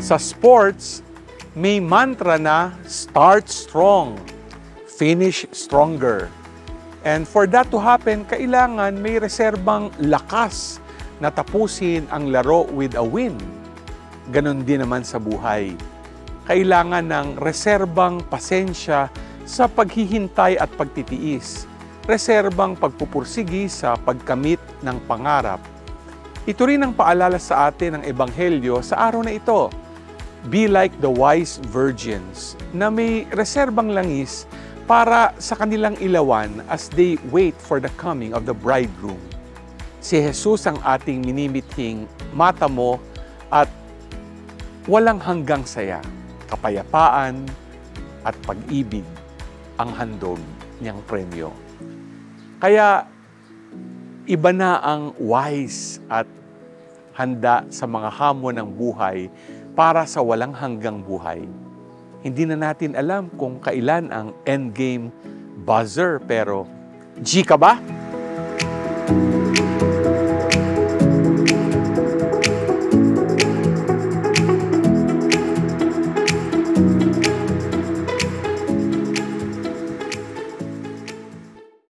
Sa sports, may mantra na start strong, finish stronger. And for that to happen, kailangan may reserbang lakas na tapusin ang laro with a win. Ganon din naman sa buhay. Kailangan ng reserbang pasensya sa paghihintay at pagtitiis. Reserbang pagpupursigi sa pagkamit ng pangarap. Ito rin ang paalala sa atin ng Ebanghelyo sa araw na ito. Be like the wise virgins na may reserbang langis para sa kanilang ilawan as they wait for the coming of the bridegroom. Si Jesus ang ating minimithing matamo at walang hanggang saya, kapayapaan at pag-ibig ang handog niyang premyo. Kaya iba na ang wise at handa sa mga hamon ng buhay para sa walang hanggang buhay. Hindi na natin alam kung kailan ang endgame buzzer, pero G ka ba?